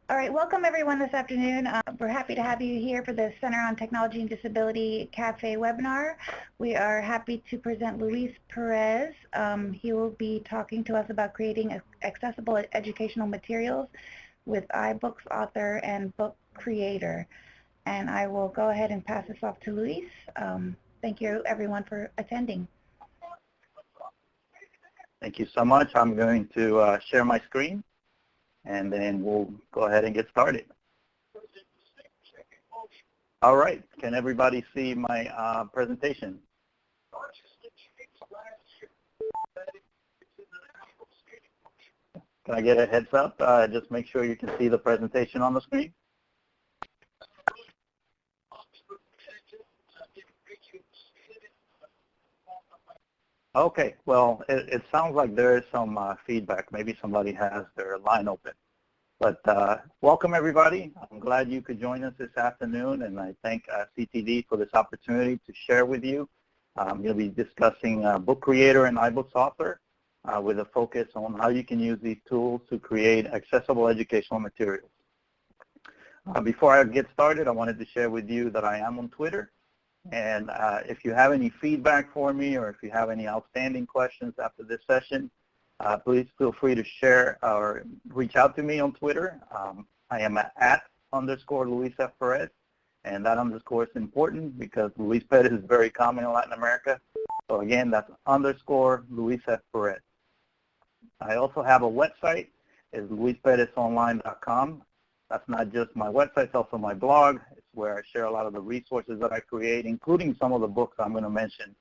All right, welcome everyone this afternoon. We're happy to have you here for the Center on Technology and Disability Cafe webinar. We are happy to present Luis Perez. He will be talking to us about creating accessible educational materials with iBooks author and book creator. And I will go ahead and pass this off to Luis. Thank you everyone for attending. Thank you so much. I'm going to share my screen, and then we'll go ahead and get started. All right, can everybody see my presentation? Can I get a heads up? Just make sure you can see the presentation on the screen. Okay, well, it sounds like there is some feedback. Maybe somebody has their line open. But welcome, everybody. I'm glad you could join us this afternoon, and I thank CTD for this opportunity to share with you. You'll be discussing Book Creator and iBooks Author with a focus on how you can use these tools to create accessible educational materials. Before I get started, I wanted to share with you that I am on Twitter. And if you have any feedback for me, or if you have any outstanding questions after this session, please feel free to share or reach out to me on Twitter. I am @_Luis F. Perez, and that underscore is important because Luis Perez is very common in Latin America. So again, that's _Luis F. Perez. I also have a website, it's luisperezonline.com. That's not just my website, it's also my blog. It's where I share a lot of the resources that I create, including some of the books I'm going to mention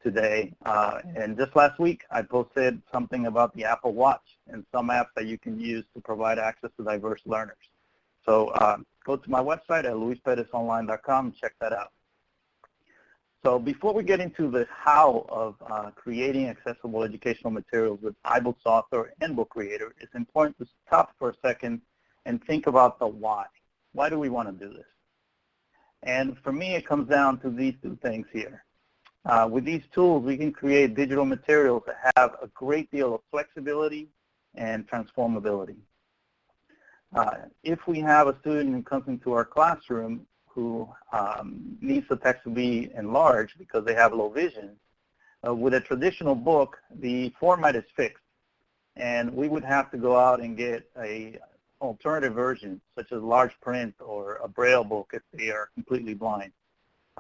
today. And just last week, I posted something about the Apple Watch and some apps that you can use to provide access to diverse learners. So go to my website at luisperezonline.com and check that out. So before we get into the how of creating accessible educational materials with iBooks Author and Book Creator, it's important to stop for a second and think about the why. Why do we want to do this? And for me, it comes down to these two things here. With these tools, we can create digital materials that have a great deal of flexibility and transformability. If we have a student who comes into our classroom who needs the text to be enlarged because they have low vision, with a traditional book, the format is fixed. And we would have to go out and get a alternative version, such as large print or a Braille book if they are completely blind.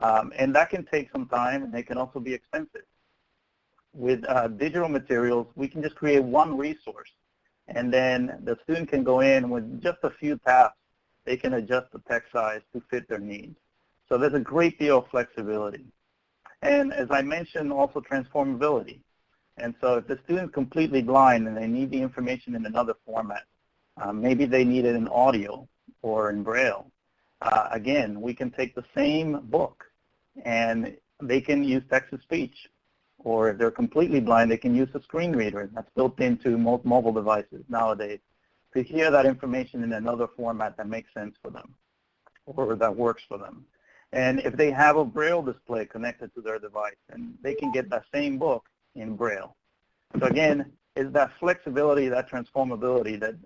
And that can take some time, and they can also be expensive. With digital materials, we can just create one resource, and then the student can go in with just a few taps. They can adjust the text size to fit their needs. So there's a great deal of flexibility. And as I mentioned, also transformability. And so if the student's completely blind and they need the information in another format, maybe they need it in audio or in Braille. Again, we can take the same book and they can use text-to-speech. Or if they're completely blind, they can use a screen reader that's built into most mobile devices nowadays to hear that information in another format that makes sense for them or that works for them. And if they have a Braille display connected to their device, then they can get that same book in Braille. So again, it's that flexibility, that transformability that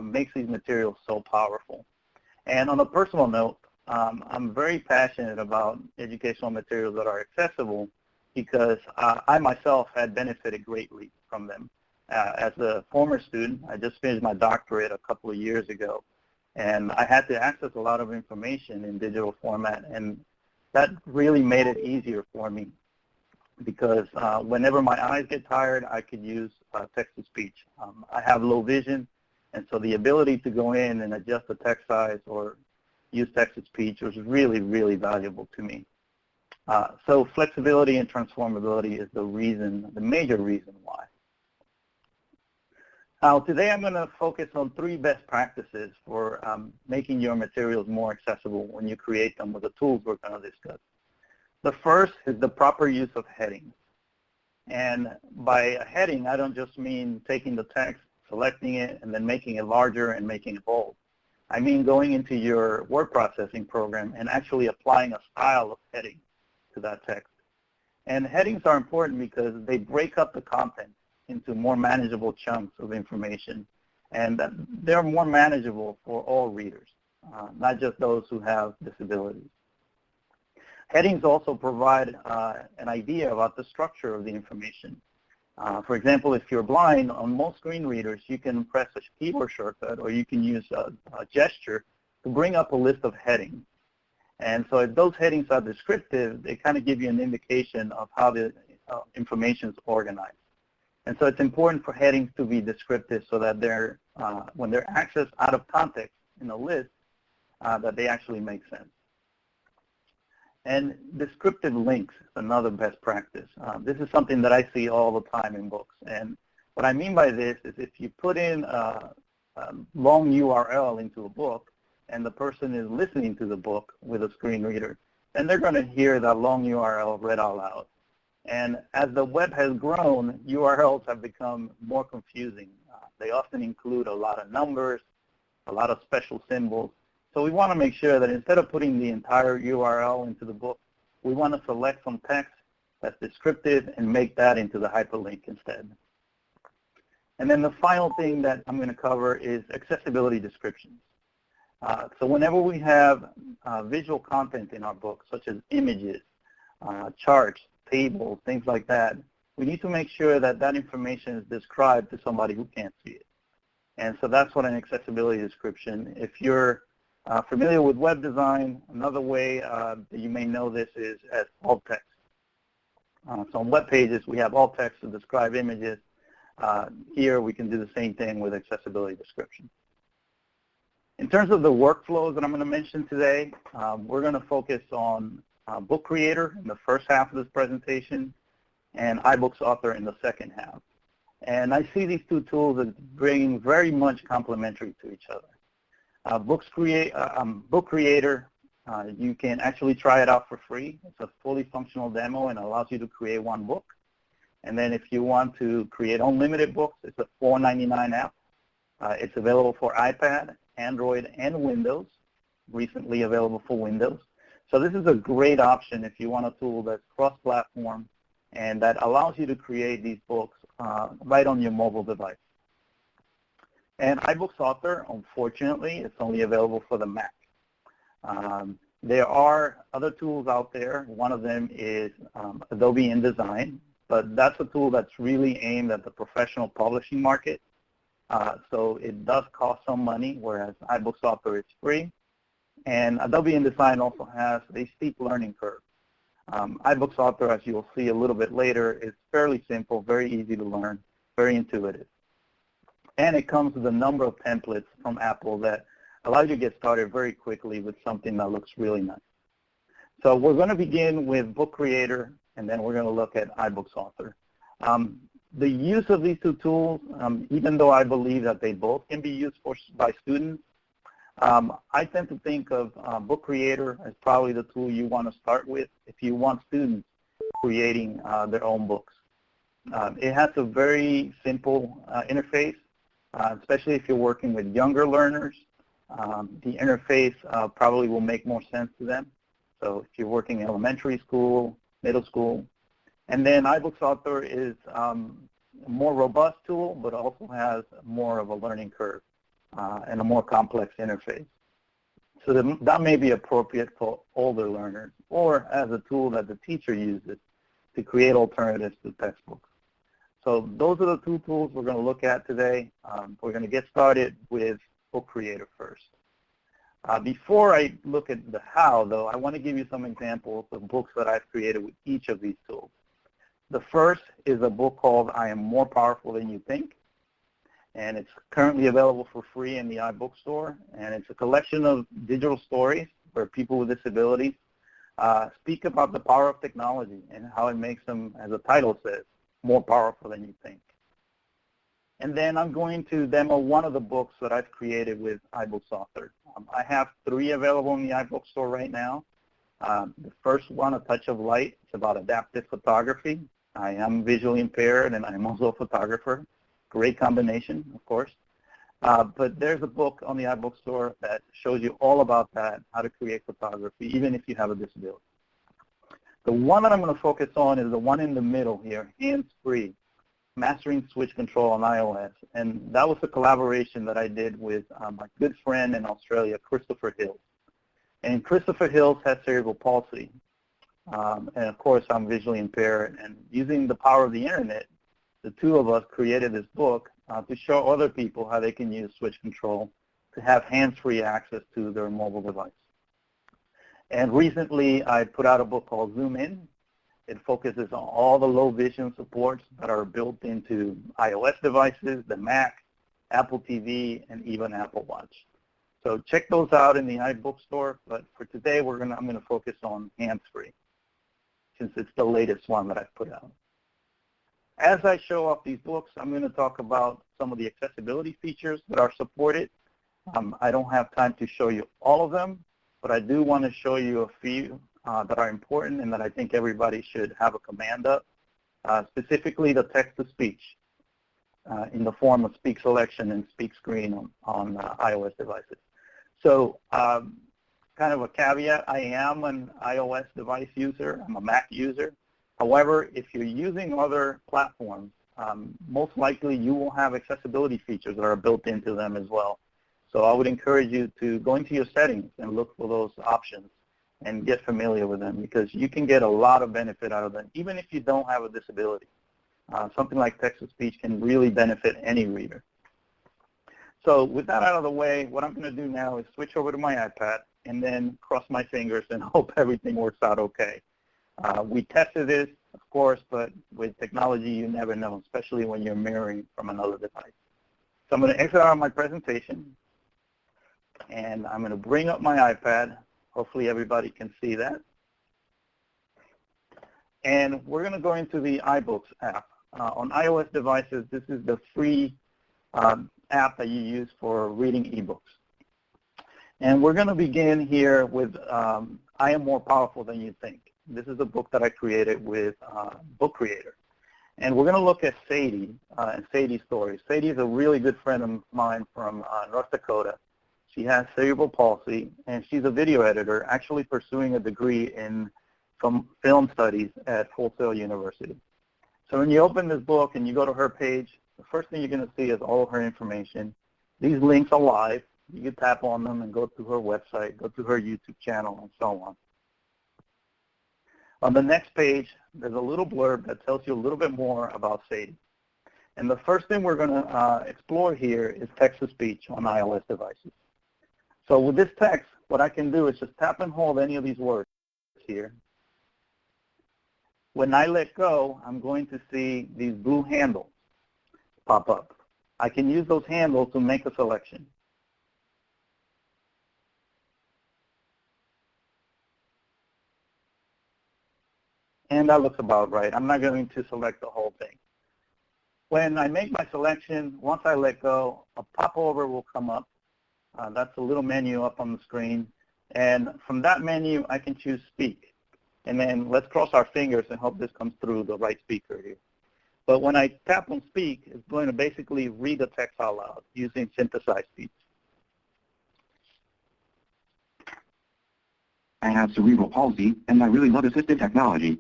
makes these materials so powerful. And on a personal note, I'm very passionate about educational materials that are accessible because I myself had benefited greatly from them. As a former student, I just finished my doctorate a couple of years ago, and I had to access a lot of information in digital format, and that really made it easier for me because whenever my eyes get tired, I could use text-to-speech. I have low vision, and so the ability to go in and adjust the text size or use text-to-speech was really, really valuable to me. So flexibility and transformability is the reason, the major reason why. Now, today I'm going to focus on 3 best practices for making your materials more accessible when you create them with the tools we're going to discuss. The first is the proper use of headings. And by a heading, I don't just mean taking the text, selecting it, and then making it larger and making it bold. I mean going into your word processing program and actually applying a style of heading to that text. And headings are important because they break up the content into more manageable chunks of information. and they're more manageable for all readers, not just those who have disabilities. Headings also provide an idea about the structure of the information. For example, if you're blind, on most screen readers, you can press a keyboard shortcut or you can use a gesture to bring up a list of headings. And so if those headings are descriptive, they kind of give you an indication of how the information is organized. And so it's important for headings to be descriptive so that they're, when they're accessed out of context in a list, that they actually make sense. And descriptive links is another best practice. This is something that I see all the time in books. And what I mean by this is if you put in a long URL into a book and the person is listening to the book with a screen reader, then they're going to hear that long URL read out loud. And as the web has grown, URLs have become more confusing. They often include a lot of numbers, a lot of special symbols. So we want to make sure that instead of putting the entire URL into the book, we want to select some text that's descriptive and make that into the hyperlink instead. And then the final thing that I'm going to cover is accessibility descriptions. So whenever we have visual content in our book, such as images, charts, tables, things like that, we need to make sure that that information is described to somebody who can't see it. And so that's what an accessibility description. If you're familiar with web design, another way that you may know this is as alt text. So on web pages, we have alt text to describe images. Here, we can do the same thing with accessibility description. In terms of the workflows that I'm going to mention today, we're going to focus on Book Creator in the first half of this presentation and iBooks Author in the second half. And I see these two tools as being very much complementary to each other. Book Creator, you can actually try it out for free. It's a fully functional demo and allows you to create one book. And then if you want to create unlimited books, it's a $4.99 app. It's available for iPad, Android, and Windows, recently available for Windows. So this is a great option if you want a tool that's cross-platform and that allows you to create these books right on your mobile device. And iBooks Author, unfortunately, it's only available for the Mac. There are other tools out there. One of them is Adobe InDesign, but that's a tool that's really aimed at the professional publishing market. So it does cost some money, whereas iBooks Author is free. And Adobe InDesign also has a steep learning curve. iBooks Author, as you'll see a little bit later, is fairly simple, very easy to learn, very intuitive. And it comes with a number of templates from Apple that allow you to get started very quickly with something that looks really nice. So we're going to begin with Book Creator, and then we're going to look at iBooks Author. The use of these two tools, even though I believe that they both can be used by students, I tend to think of Book Creator as probably the tool you want to start with if you want students creating their own books. It has a very simple interface, especially if you're working with younger learners. The interface probably will make more sense to them. So if you're working in elementary school, middle school. And then iBooks Author is a more robust tool, but also has more of a learning curve and a more complex interface. So that may be appropriate for older learners or as a tool that the teacher uses to create alternatives to textbooks. So those are the two tools we're going to look at today. We're going to get started with Book Creator first. Before I look at the how, though, I want to give you some examples of books that I've created with each of these tools. The first is a book called I Am More Powerful Than You Think, and it's currently available for free in the iBookstore, and it's a collection of digital stories where people with disabilities speak about the power of technology and how it makes them, as the title says, more powerful than you think. And then I'm going to demo one of the books that I've created with iBooks Author. I have 3 available in the iBookstore right now. The first one, A Touch of Light, it's about adaptive photography. I am visually impaired and I'm also a photographer. Great combination, of course. But there's a book on the iBookstore that shows you all about that, how to create photography, even if you have a disability. The one that I'm going to focus on is the one in the middle here, Hands Free, Mastering Switch Control on iOS. And that was a collaboration that I did with my good friend in Australia, Christopher Hills. And Christopher Hills has cerebral palsy. And of course, I'm visually impaired. And using the power of the internet, the two of us created this book to show other people how they can use Switch Control to have hands-free access to their mobile device. And recently, I put out a book called Zoom In. It focuses on all the low vision supports that are built into iOS devices, the Mac, Apple TV, and even Apple Watch. So check those out in the iBookstore, but for today, I'm going to focus on hands-free, since it's the latest one that I've put out. As I show off these books, I'm going to talk about some of the accessibility features that are supported. I don't have time to show you all of them, but I do want to show you a few that are important and that I think everybody should have a command of, specifically the text-to-speech in the form of Speak Selection and Speak Screen on iOS devices. So kind of a caveat, I am an iOS device user. I'm a Mac user. However, if you're using other platforms, most likely you will have accessibility features that are built into them as well. So I would encourage you to go into your settings and look for those options and get familiar with them, because you can get a lot of benefit out of them, even if you don't have a disability. Something like text-to-speech can really benefit any reader. So with that out of the way, what I'm going to do now is switch over to my iPad and then cross my fingers and hope everything works out okay. We tested this, of course, but with technology, you never know, especially when you're mirroring from another device. So I'm going to exit out of my presentation, and I'm going to bring up my iPad. Hopefully everybody can see that. And we're going to go into the iBooks app. On iOS devices, this is the free app that you use for reading ebooks. And we're going to begin here with I Am More Powerful Than You Think. This is a book that I created with Book Creator. And we're going to look at Sadie and Sadie's story. Sadie is a really good friend of mine from North Dakota. She has cerebral palsy, and she's a video editor, actually pursuing a degree in film studies at Full Sail University. So when you open this book and you go to her page, the first thing you're going to see is all of her information. These links are live. You can tap on them and go to her website, go to her YouTube channel, and so on. On the next page, there's a little blurb that tells you a little bit more about Sadie. And the first thing we're going to explore here is text-to-speech on iOS devices. So with this text, what I can do is just tap and hold any of these words here. When I let go, I'm going to see these blue handles pop up. I can use those handles to make a selection. And that looks about right. I'm not going to select the whole thing. When I make my selection, once I let go, a popover will come up. That's a little menu up on the screen. And from that menu, I can choose Speak. And then let's cross our fingers and hope this comes through the right speaker here. But when I tap on Speak, it's going to basically read the text out loud using synthesized speech. I have cerebral palsy, and I really love assistive technology.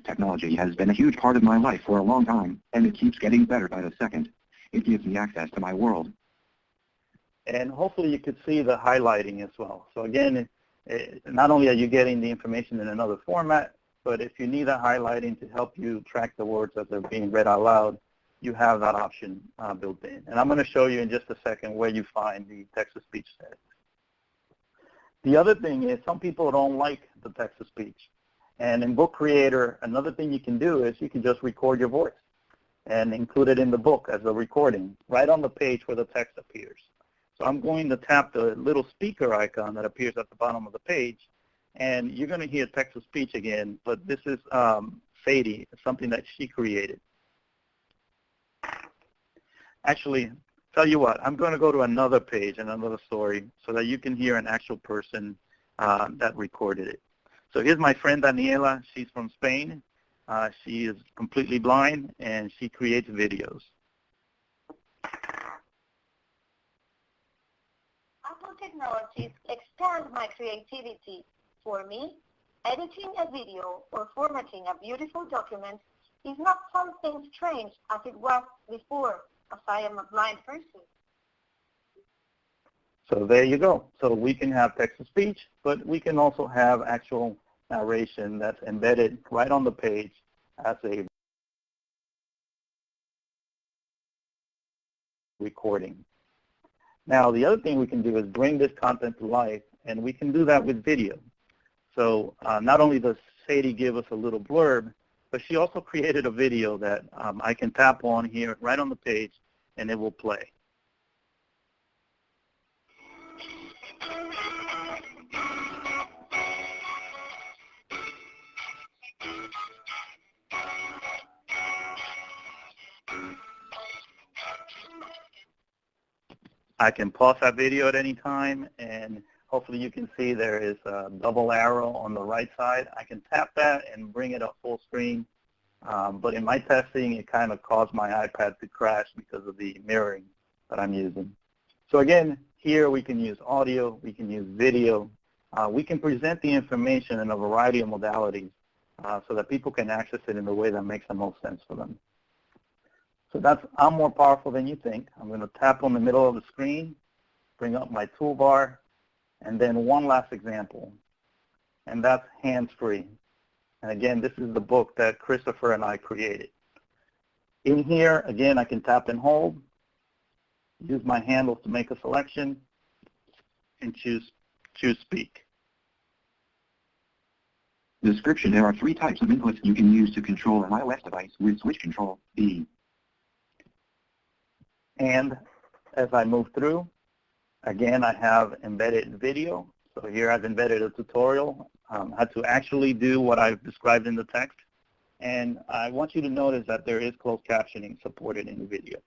Technology has been a huge part of my life for a long time, and it keeps getting better by the second. It gives me access to my world. And hopefully you could see the highlighting as well. So again, not only are you getting the information in another format, but if you need a highlighting to help you track the words as they're being read out loud, you have that option built in. And I'm going to show you in just a second where you find the text-to-speech settings. The other thing is some people don't like the text-to-speech. And in Book Creator, another thing you can do is you can just record your voice and include it in the book as a recording right on the page where the text appears. So I'm going to tap the little speaker icon that appears at the bottom of the page, and you're going to hear text-to-speech again, but this is Sadie, something that she created. Actually, tell you what, I'm going to go to another page, another story, so that you can hear an actual person that recorded it. So here's my friend Daniela. She's from Spain. She is completely blind, and she creates videos. Apple technologies expand my creativity. For me, editing a video or formatting a beautiful document is not something strange as it was before, as I am a blind person. So there you go. So we can have text-to-speech, but we can also have actual narration that's embedded right on the page as a recording. Now, the other thing we can do is bring this content to life, and we can do that with video. So not only does Sadie give us a little blurb, but she also created a video that I can tap on here right on the page, and it will play. I can pause that video at any time, and hopefully you can see there is a double arrow on the right side. I can tap that and bring it up full screen, but in my testing, it kind of caused my iPad to crash because of the mirroring that I'm using. So again, here we can use audio, we can use video, we can present the information in a variety of modalities so that people can access it in the way that makes the most sense for them. So I'm more powerful than you think. I'm going to tap on the middle of the screen, bring up my toolbar, and then one last example, and that's hands-free. And again, this is the book that Christopher and I created. In here, again, I can tap and hold, use my handles to make a selection, and choose speak. Description: there are 3 types of inputs you can use to control an iOS device with switch control. B. And as I move through, again, I have embedded video. So here I've embedded a tutorial how to actually do what I've described in the text. And I want you to notice that there is closed captioning supported in the video.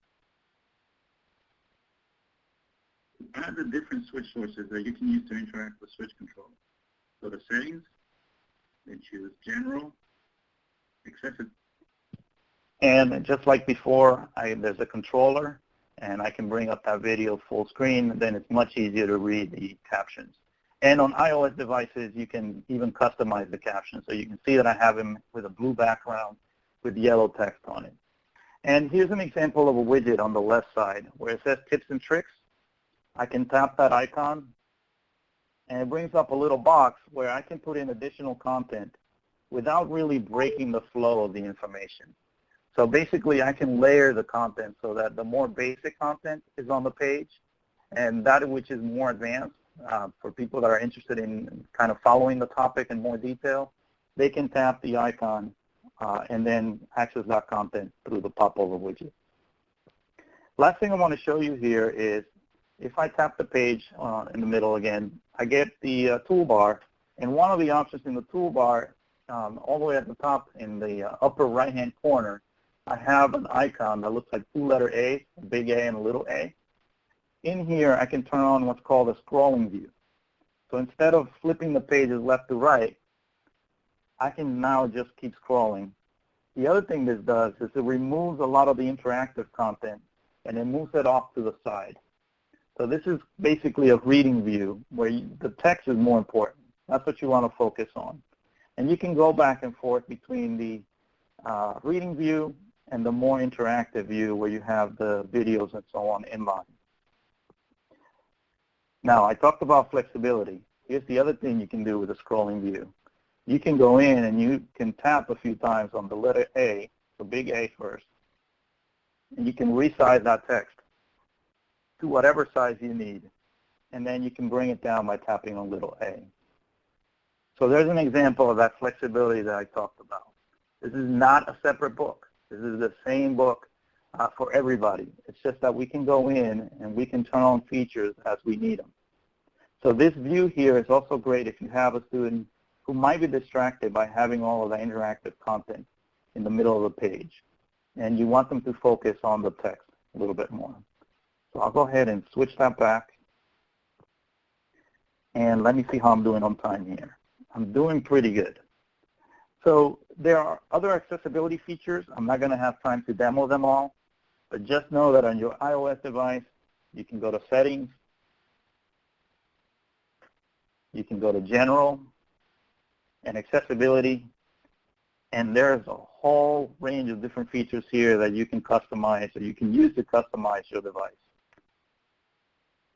Add the different switch sources that you can use to interact with switch control. Go to Settings, then choose General, Accessibility. And just like before, there's a controller, and I can bring up that video full screen. Then it's much easier to read the captions. And on iOS devices, you can even customize the captions. So you can see that I have them with a blue background with yellow text on it. And here's an example of a widget on the left side where it says Tips and Tricks. I can tap that icon, and it brings up a little box where I can put in additional content without really breaking the flow of the information. So basically, I can layer the content so that the more basic content is on the page, and that which is more advanced, for people that are interested in kind of following the topic in more detail, they can tap the icon and then access that content through the popover widget. Last thing I want to show you here is if I tap the page in the middle again, I get the toolbar, and one of the options in the toolbar, all the way at the top in the upper right-hand corner, I have an icon that looks like 2-letter A, a big A and a little a. In here, I can turn on what's called a scrolling view. So instead of flipping the pages left to right, I can now just keep scrolling. The other thing this does is it removes a lot of the interactive content, and it moves it off to the side. So this is basically a reading view where the text is more important. That's what you want to focus on. And you can go back and forth between the reading view and the more interactive view where you have the videos and so on inline. Now, I talked about flexibility. Here's the other thing you can do with a scrolling view. You can go in and you can tap a few times on the letter A, the big A first, and you can resize that text to whatever size you need, and then you can bring it down by tapping on little a. So there's an example of that flexibility that I talked about. This is not a separate book. This is the same book for everybody. It's just that we can go in and we can turn on features as we need them. So this view here is also great if you have a student who might be distracted by having all of the interactive content in the middle of the page, and you want them to focus on the text a little bit more. So I'll go ahead and switch that back, and let me see how I'm doing on time here. I'm doing pretty good. So there are other accessibility features. I'm not going to have time to demo them all, but just know that on your iOS device, you can go to Settings, you can go to General and Accessibility, And there's a whole range of different features here that you can customize or you can use to customize your device.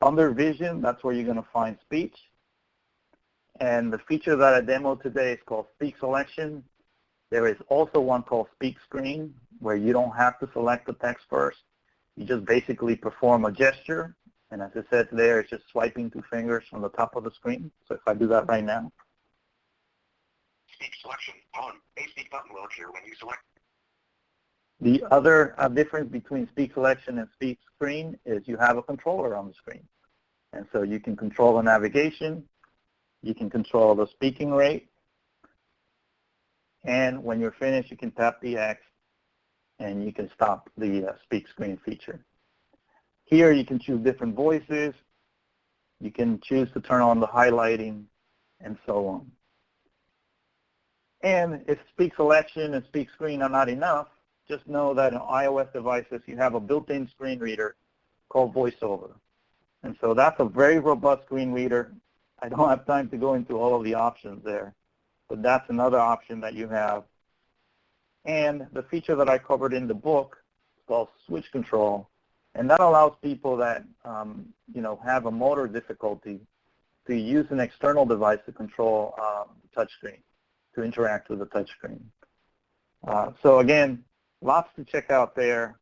Under Vision, that's where you're going to find speech. And the feature that I demoed today is called Speak Selection. There is also one called Speak Screen, where you don't have to select the text first. You just basically perform a gesture. And as I said there, it's just swiping 2 fingers from the top of the screen. So if I do that right now. Speak selection on. A speak button will appear when you select. The other difference between Speak Selection and Speak Screen is you have a controller on the screen. And so you can control the navigation, you can control the speaking rate, and when you're finished, you can tap the X and you can stop the Speak Screen feature. Here you can choose different voices, you can choose to turn on the highlighting, and so on. And if Speak Selection and Speak Screen are not enough, just know that in iOS devices you have a built-in screen reader called VoiceOver. And so that's a very robust screen reader. I don't have time to go into all of the options there, but that's another option that you have. And the feature that I covered in the book is called Switch Control, and that allows people that have a motor difficulty to use an external device to control the touchscreen, to interact with the touchscreen. So again, lots to check out there.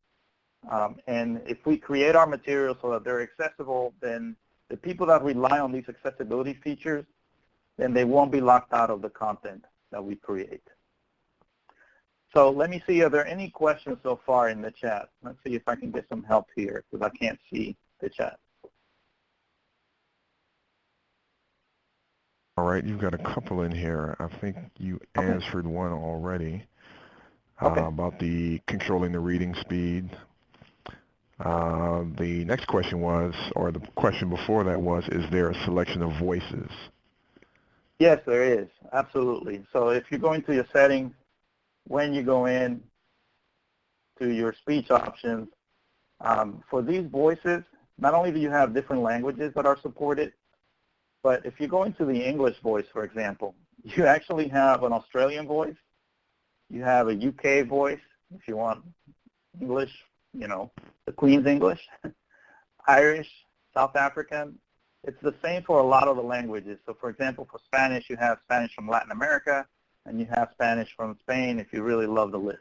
And if we create our materials so that they're accessible, then the people that rely on these accessibility features, then they won't be locked out of the content that we create. So let me see, are there any questions so far in the chat? Let's see if I can get some help here because I can't see the chat. All right, you've got a couple in here. I think you answered one already about the controlling the reading speed. The next question was, or the question before that was, is there a selection of voices? Yes, there is, absolutely. So if you go into your settings, when you go in to your speech options, for these voices, not only do you have different languages that are supported, but if you go into the English voice, for example, you actually have an Australian voice, you have a UK voice, if you want English, the Queen's English, Irish, South African. It's the same for a lot of the languages. So for example, for Spanish, you have Spanish from Latin America, and you have Spanish from Spain if you really love the list.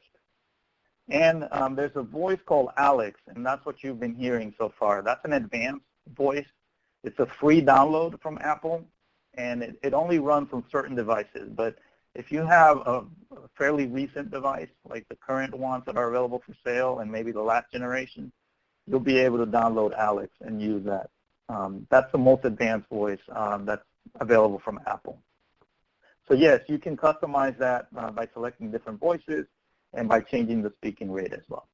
And there's a voice called Alex, and that's what you've been hearing so far. That's an advanced voice. It's a free download from Apple, and it only runs on certain devices. But if you have a fairly recent device, like the current ones that are available for sale and maybe the last generation, you'll be able to download Alex and use that. That's the most advanced voice that's available from Apple. So yes, you can customize that by selecting different voices and by changing the speaking rate as well.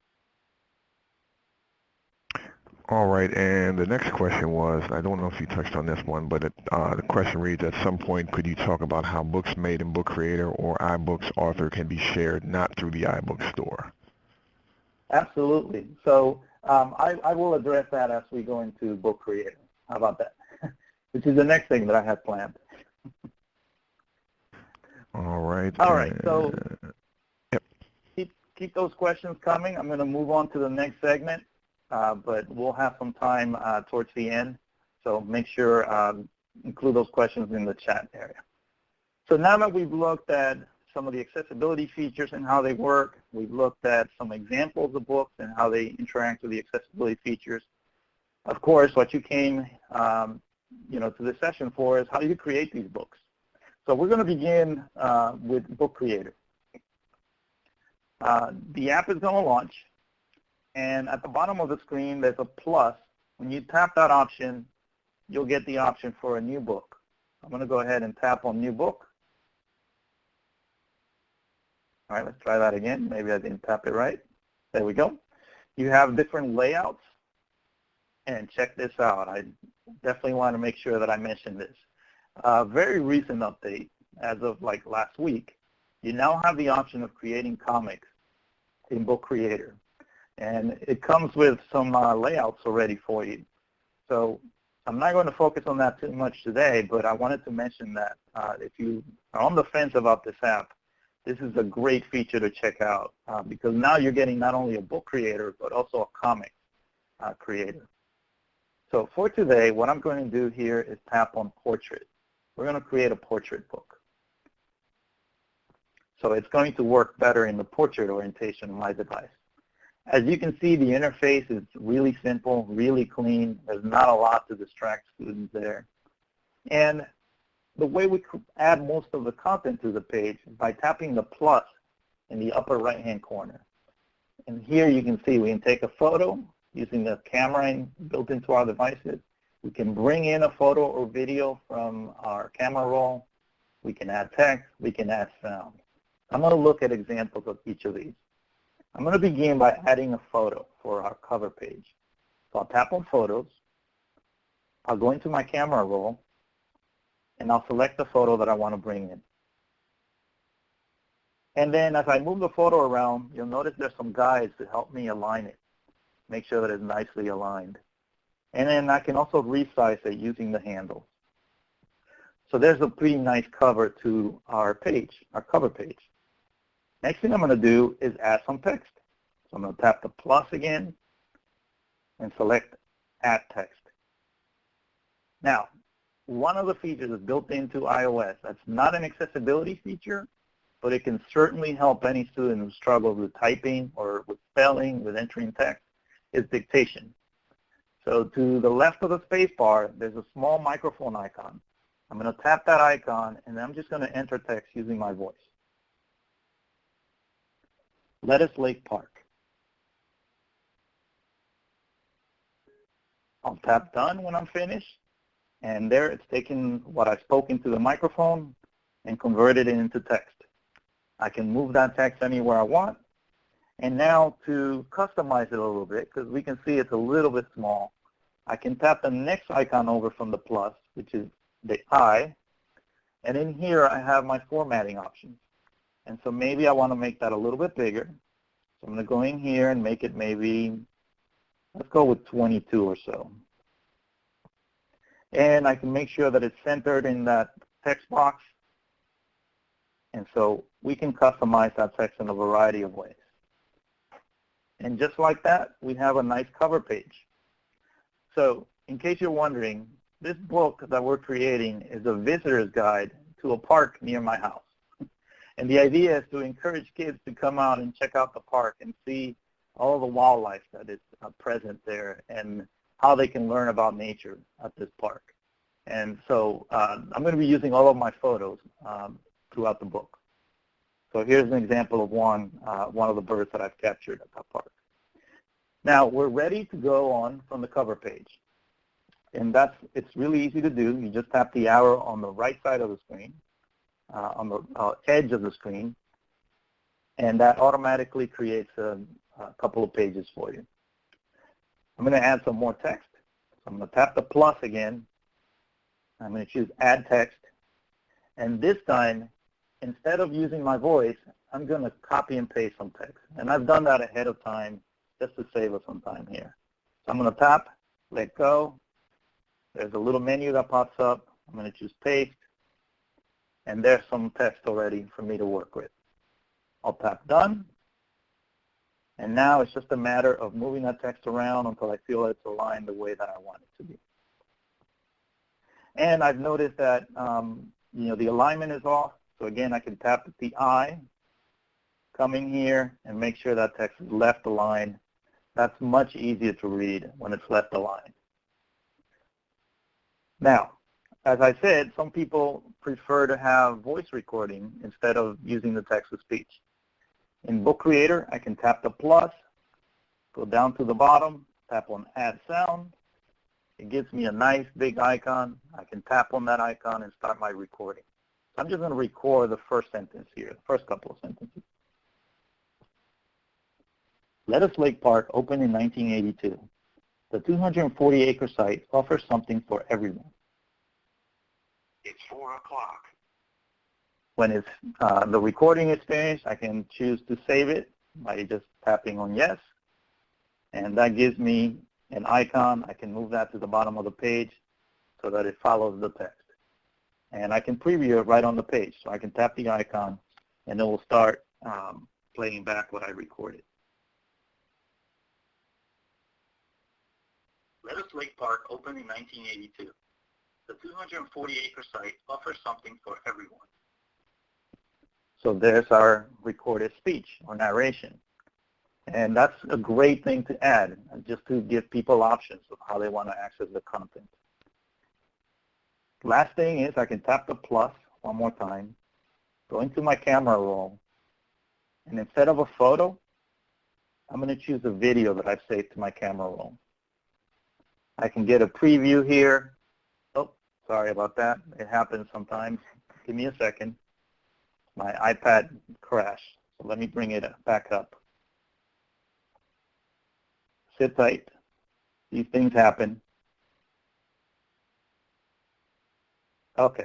All right, and the next question was, I don't know if you touched on this one, but the question reads, at some point, could you talk about how books made in Book Creator or iBooks Author can be shared not through the iBook store? Absolutely. So I will address that as we go into Book Creator. How about that? Which is the next thing that I have planned. All right. All right, so yep. keep those questions coming. I'm going to move on to the next segment. But we'll have some time towards the end, so make sure include those questions in the chat area. So now that we've looked at some of the accessibility features and how they work, we've looked at some examples of books and how they interact with the accessibility features. Of course, what you came to this session for is how do you create these books? So we're going to begin with Book Creator. The app is going to launch. And at the bottom of the screen, there's a plus. When you tap that option, you'll get the option for a new book. I'm going to go ahead and tap on New Book. All right, let's try that again. Maybe I didn't tap it right. There we go. You have different layouts. And check this out. I definitely want to make sure that I mention this. Very recent update, as of like last week, you now have the option of creating comics in Book Creator. And it comes with some layouts already for you. So I'm not going to focus on that too much today, but I wanted to mention that if you are on the fence about this app, this is a great feature to check out because now you're getting not only a book creator, but also a comic creator. So for today, what I'm going to do here is tap on Portrait. We're going to create a portrait book. So it's going to work better in the portrait orientation of my device. As you can see, the interface is really simple, really clean. There's not a lot to distract students there. And the way we add most of the content to the page is by tapping the plus in the upper right-hand corner. And here you can see we can take a photo using the camera built into our devices. We can bring in a photo or video from our camera roll. We can add text. We can add sound. I'm going to look at examples of each of these. I'm going to begin by adding a photo for our cover page. So I'll tap on Photos. I'll go into my camera roll, and I'll select the photo that I want to bring in. And then as I move the photo around, you'll notice there's some guides to help me align it, make sure that it's nicely aligned. And then I can also resize it using the handles. So there's a pretty nice cover to our page, our cover page. Next thing I'm going to do is add some text. So I'm going to tap the plus again and select Add Text. Now, one of the features is built into iOS. That's not an accessibility feature, but it can certainly help any student who struggles with typing or with spelling, with entering text, is dictation. So to the left of the space bar, there's a small microphone icon. I'm going to tap that icon, and I'm just going to enter text using my voice. Lettuce Lake Park. I'll tap Done when I'm finished, and there it's taken what I've spoken to the microphone and converted it into text. I can move that text anywhere I want. And now to customize it a little bit, because we can see it's a little bit small, I can tap the next icon over from the plus, which is the I, and in here I have my formatting options. And so maybe I want to make that a little bit bigger. So I'm going to go in here and make it maybe, let's go with 22 or so. And I can make sure that it's centered in that text box. And so we can customize that text in a variety of ways. And just like that, we have a nice cover page. So in case you're wondering, this book that we're creating is a visitor's guide to a park near my house. And the idea is to encourage kids to come out and check out the park and see all the wildlife that is present there and how they can learn about nature at this park. And so I'm going to be using all of my photos throughout the book. So here's an example of one of the birds that I've captured at that park. Now we're ready to go on from the cover page. And it's really easy to do. You just tap the arrow on the right side of the screen, on the edge of the screen, and that automatically creates a couple of pages for you. I'm going to add some more text. So I'm going to tap the plus again. I'm going to choose Add Text. And this time, instead of using my voice, I'm going to copy and paste some text. And I've done that ahead of time just to save us some time here. So I'm going to tap, let go. There's a little menu that pops up. I'm going to choose Paste. And there's some text already for me to work with. I'll tap Done. And now it's just a matter of moving that text around until I feel it's aligned the way that I want it to be. And I've noticed that the alignment is off. So again, I can tap the I, come in here, and make sure that text is left aligned. That's much easier to read when it's left aligned. Now, as I said, some people prefer to have voice recording instead of using the text-to-speech. In Book Creator, I can tap the plus, go down to the bottom, tap on Add Sound. It gives me a nice big icon. I can tap on that icon and start my recording. I'm just going to record the first sentence here, the first couple of sentences. Lettuce Lake Park opened in 1982. The 240-acre site offers something for everyone. It's 4 o'clock. When it's, the recording is finished, I can choose to save it by just tapping on yes. And that gives me an icon. I can move that to the bottom of the page so that it follows the text. And I can preview it right on the page. So I can tap the icon and it will start playing back what I recorded. Lettuce Lake Park opened in 1982. The 240-acre site offers something for everyone. So there's our recorded speech or narration. And that's a great thing to add, just to give people options of how they want to access the content. Last thing is I can tap the plus one more time, go into my camera roll, and instead of a photo, I'm going to choose a video that I've saved to my camera roll. I can get a preview here. Oh, sorry about that. It happens sometimes. Give me a second. My iPad crashed, so let me bring it back up. Sit tight. These things happen. Okay.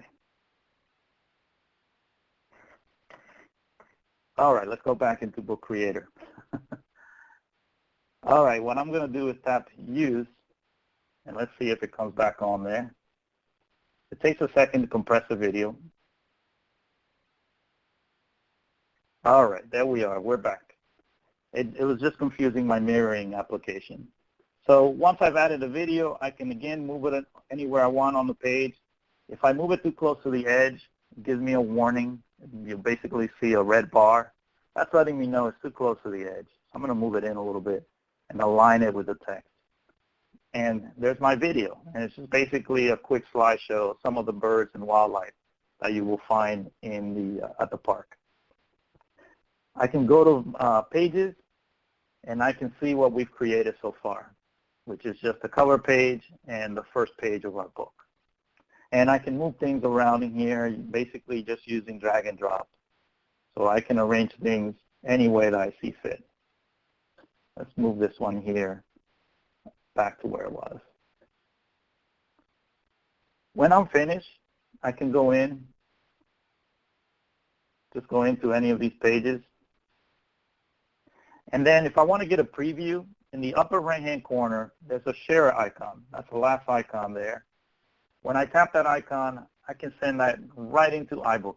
All right, let's go back into Book Creator. All right, what I'm going to do is tap Use, and let's see if it comes back on there. It takes a second to compress the video. All right, there we are. We're back. It was just confusing my mirroring application. So once I've added a video, I can again move it anywhere I want on the page. If I move it too close to the edge, it gives me a warning. You basically see a red bar. That's letting me know it's too close to the edge. So I'm going to move it in a little bit and align it with the text. And there's my video. And it's just basically a quick slideshow of some of the birds and wildlife that you will find in at the park. I can go to Pages, and I can see what we've created so far, which is just the cover page and the first page of our book. And I can move things around in here, basically just using drag and drop. So I can arrange things any way that I see fit. Let's move this one here back to where it was. When I'm finished, I can go in, just go into any of these pages. And then if I want to get a preview, in the upper right-hand corner, there's a share icon. That's the last icon there. When I tap that icon, I can send that right into iBooks,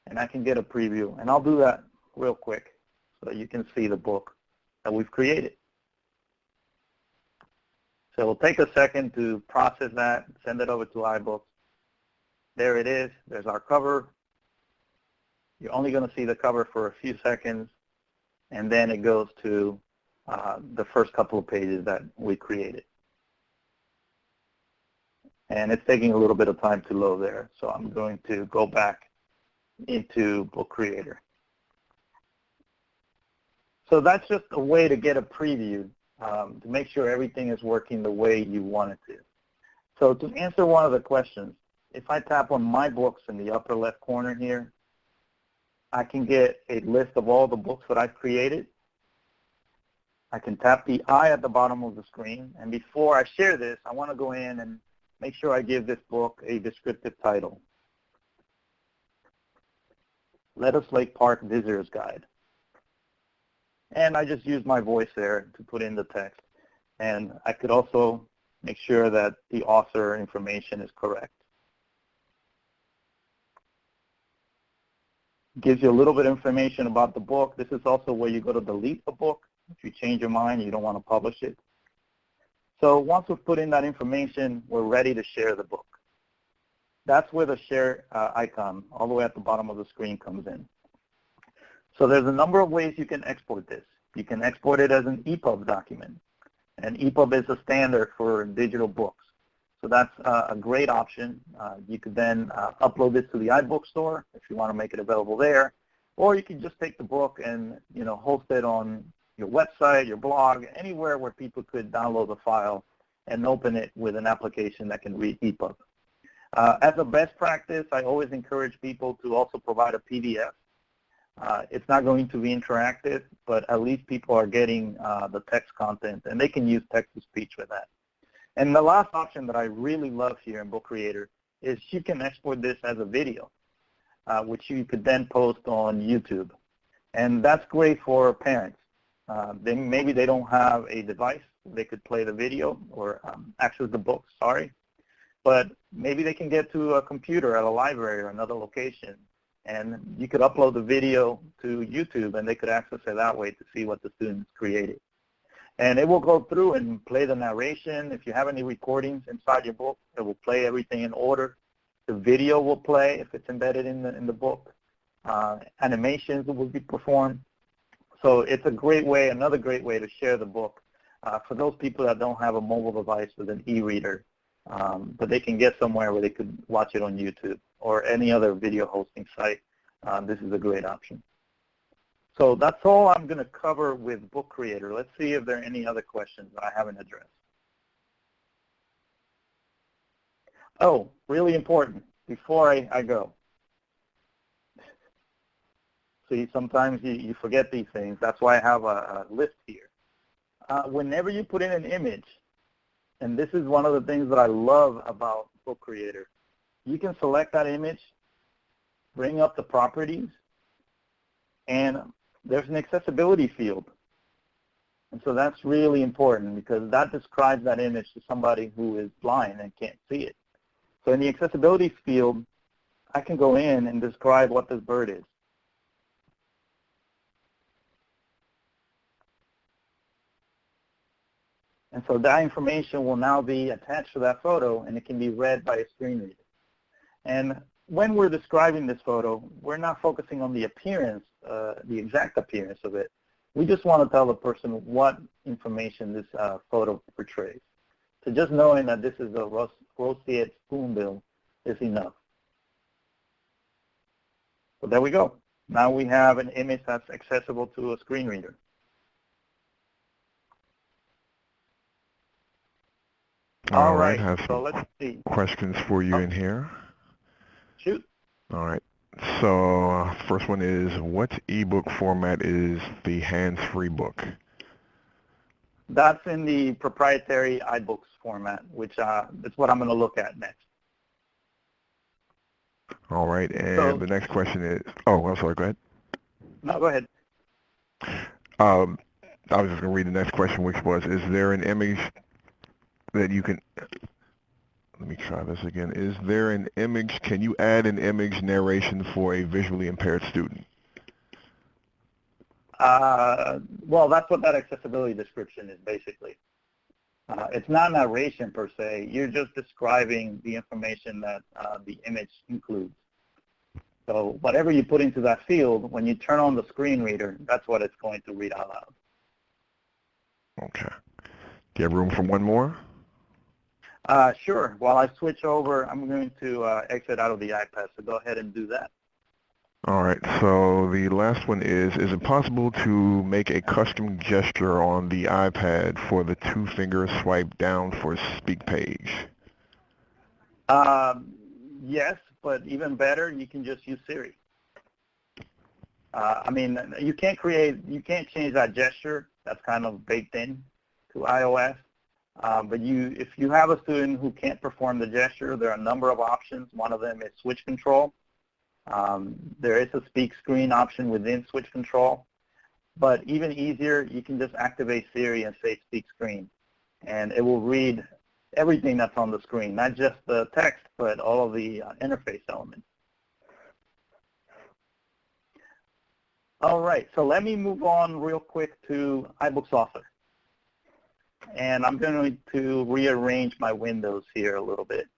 and I can get a preview. And I'll do that real quick so that you can see the book that we've created. So it'll take a second to process that, send it over to iBooks. There it is. There's our cover. You're only going to see the cover for a few seconds, and then it goes to the first couple of pages that we created. And it's taking a little bit of time to load there, so I'm going to go back into Book Creator. So that's just a way to get a preview to make sure everything is working the way you want it to. So to answer one of the questions, if I tap on My Books in the upper left corner here, I can get a list of all the books that I've created. I can tap the I at the bottom of the screen, and before I share this, I want to go in and make sure I give this book a descriptive title. Lettuce Lake Park Visitor's Guide. And I just use my voice there to put in the text. And I could also make sure that the author information is correct. Gives you a little bit of information about the book. This is also where you go to delete the book. If you change your mind, you don't want to publish it. So once we've put in that information, we're ready to share the book. That's where the share icon, all the way at the bottom of the screen, comes in. So there's a number of ways you can export this. You can export it as an EPUB document. And EPUB is a standard for digital books. So that's a great option. You could then upload this to the iBook store if you want to make it available there. Or you can just take the book and host it on your website, your blog, anywhere where people could download the file and open it with an application that can read EPUB. As a best practice, I always encourage people to also provide a PDF. It's not going to be interactive, but at least people are getting the text content, and they can use text-to-speech with that. And the last option that I really love here in Book Creator is you can export this as a video, which you could then post on YouTube. And that's great for parents. Maybe they don't have a device they could play the video or access the book, but maybe they can get to a computer at a library or another location And you could upload the video to YouTube, and they could access it that way to see what the students created. And it will go through and play the narration. If you have any recordings inside your book, it will play everything in order. The video will play if it's embedded in the book. Animations will be performed. So it's a great way, another great way to share the book for those people that don't have a mobile device with an e-reader, but they can get somewhere where they could watch it on YouTube or any other video hosting site. This is a great option. So that's all I'm going to cover with Book Creator. Let's see if there are any other questions that I haven't addressed. Oh, really important, before I go. See, sometimes you forget these things. That's why I have a list here. Whenever you put in an image, and this is one of the things that I love about Book Creator, you can select that image, bring up the properties, and there's an accessibility field. And so that's really important because that describes that image to somebody who is blind and can't see it. So in the accessibility field, I can go in and describe what this bird is. And so that information will now be attached to that photo, and it can be read by a screen reader. And when we're describing this photo, we're not focusing on the appearance, the exact appearance of it. We just want to tell the person what information this photo portrays. So just knowing that this is a roseate spoonbill is enough. So there we go. Now we have an image that's accessible to a screen reader. All right, I have so some let's see. questions for you in here. Shoot. All right. So first one is, what ebook format is the hands-free book? That's in the proprietary iBooks format, which is what I'm going to look at next. All right, and So, the next question is, oh, I'm sorry, go ahead. No, go ahead. I was just going to read the next question, which was, is there an image that you can, let me try this again. Is there an image, can you add an image narration for a visually impaired student? Well, that's what that accessibility description is basically. It's not narration per se. You're just describing the information that the image includes. So whatever you put into that field, when you turn on the screen reader, that's what it's going to read out loud. Okay. Do you have room for one more? Sure. While I switch over, I'm going to exit out of the iPad, so go ahead and do that. All right, so the last one is it possible to make a custom gesture on the iPad for the two-finger swipe down for speak page? Yes, but even better, you can just use Siri. I mean, you can't change that gesture. That's kind of baked in to iOS. But if you have a student who can't perform the gesture, there are a number of options. One of them is switch control. There is a speak screen option within switch control. But even easier, you can just activate Siri and say speak screen. And it will read everything that's on the screen, not just the text, but all of the interface elements. All right, so let me move on real quick to iBooks Author. And I'm going to rearrange my windows here a little bit.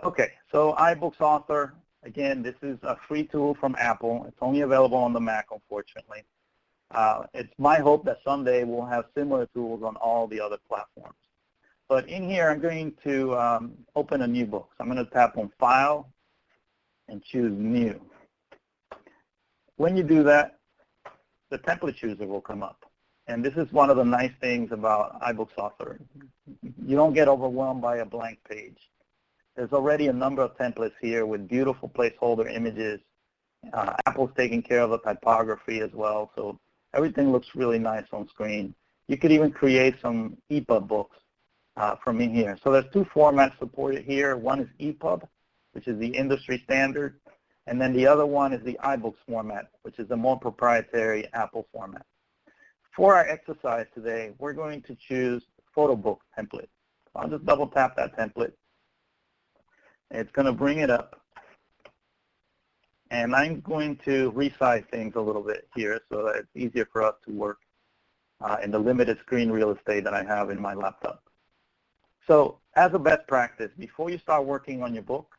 Okay, so iBooks Author, again, this is a free tool from Apple. It's only available on the Mac, unfortunately. It's my hope that someday we'll have similar tools on all the other platforms. But in here, I'm going to open a new book. So I'm going to tap on File and choose New. When you do that, the template chooser will come up. And this is one of the nice things about iBooks Author. You don't get overwhelmed by a blank page. There's already a number of templates here with beautiful placeholder images. Apple's taking care of the typography as well, so everything looks really nice on screen. You could even create some EPUB books from in here. So there's two formats supported here. One is EPUB, which is the industry standard, and then the other one is the iBooks format, which is the more proprietary Apple format. For our exercise today, we're going to choose photo book template. I'll just double tap that template. It's going to bring it up. And I'm going to resize things a little bit here so that it's easier for us to work in the limited screen real estate that I have in my laptop. So as a best practice, before you start working on your book,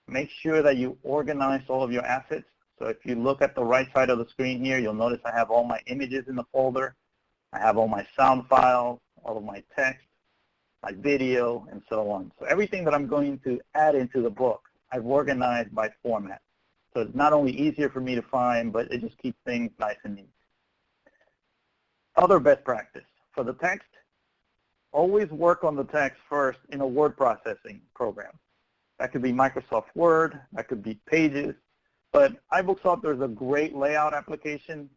make sure that you organize all of your assets. So if you look at the right side of the screen here, you'll notice I have all my images in the folder. I have all my sound files, all of my text, my video, and so on. So everything that I'm going to add into the book, I've organized by format. So it's not only easier for me to find, but it just keeps things nice and neat. Other best practice. For the text, always work on the text first in a word processing program. That could be Microsoft Word, that could be Pages, but iBooks Author is a great layout application.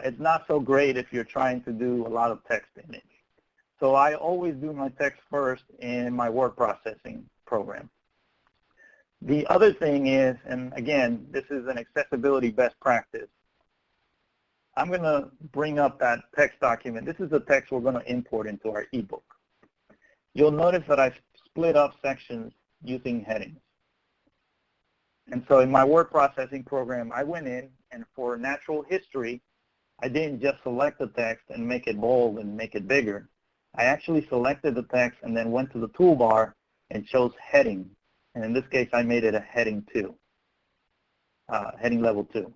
It's not so great if you're trying to do a lot of text in it. So I always do my text first in my word processing program. The other thing is, and again, this is an accessibility best practice, I'm going to bring up that text document. This is the text we're going to import into our ebook. You'll notice that I've split up sections using headings. And so in my word processing program, I went in, and for natural history, I didn't just select the text and make it bold and make it bigger. I actually selected the text and then went to the toolbar and chose heading. And in this case, I made it a heading 2, heading level 2.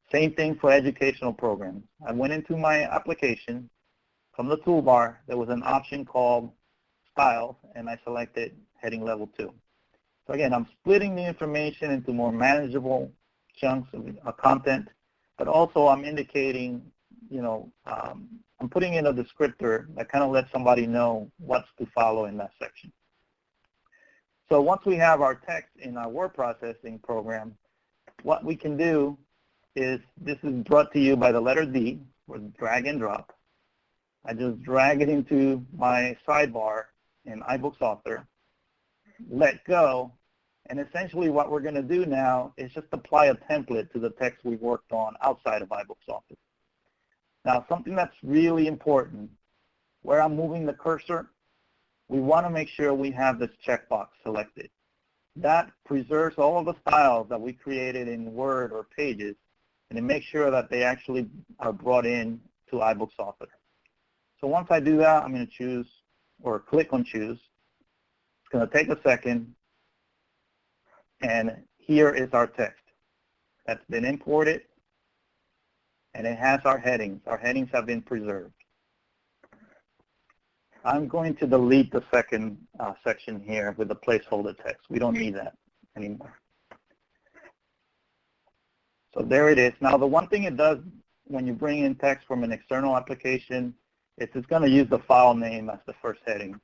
Same thing for educational programs. I went into my application. From the toolbar, there was an option called Styles, and I selected heading level 2. So again, I'm splitting the information into more manageable chunks of content, but also I'm indicating, I'm putting in a descriptor that kind of lets somebody know what's to follow in that section. So once we have our text in our word processing program, what we can do is, this is brought to you by the letter D, with drag and drop. I just drag it into my sidebar in iBooks Author, let go, and essentially what we're going to do now is just apply a template to the text we've worked on outside of iBooks Author. Now, something that's really important, where I'm moving the cursor, we want to make sure we have this checkbox selected. That preserves all of the styles that we created in Word or Pages, and it makes sure that they actually are brought in to iBooks Author. So once I do that, I'm going to choose, or click on choose. It's going to take a second, and here is our text that's been imported, and it has our headings. Our headings have been preserved. I'm going to delete the second section here with the placeholder text. We don't need that anymore. So there it is. Now, the one thing it does when you bring in text from an external application is it's going to use the file name as the first heading.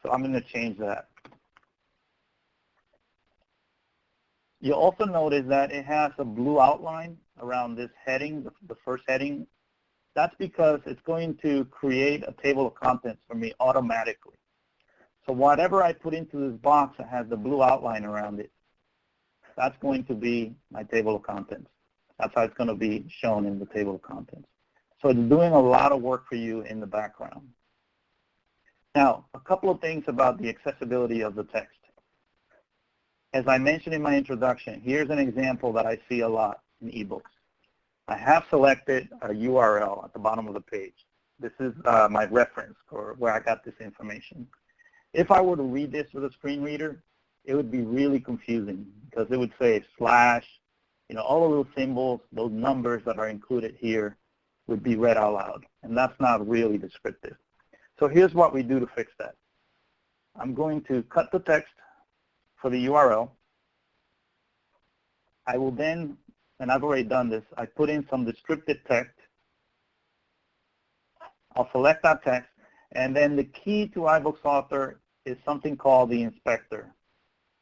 So I'm going to change that. You'll also notice that it has a blue outline around this heading, the first heading. That's because it's going to create a table of contents for me automatically. So whatever I put into this box that has the blue outline around it, that's going to be my table of contents. That's how it's going to be shown in the table of contents. So it's doing a lot of work for you in the background. Now, a couple of things about the accessibility of the text. As I mentioned in my introduction, here's an example that I see a lot in ebooks. I have selected a URL at the bottom of the page. This is my reference for where I got this information. If I were to read this with a screen reader, it would be really confusing because it would say slash, all of those symbols, those numbers that are included here would be read out loud, and that's not really descriptive. So here's what we do to fix that. I'm going to cut the text for the URL. I will then, and I've already done this, I put in some descriptive text. I'll select that text, and then the key to iBooks Author is something called the inspector.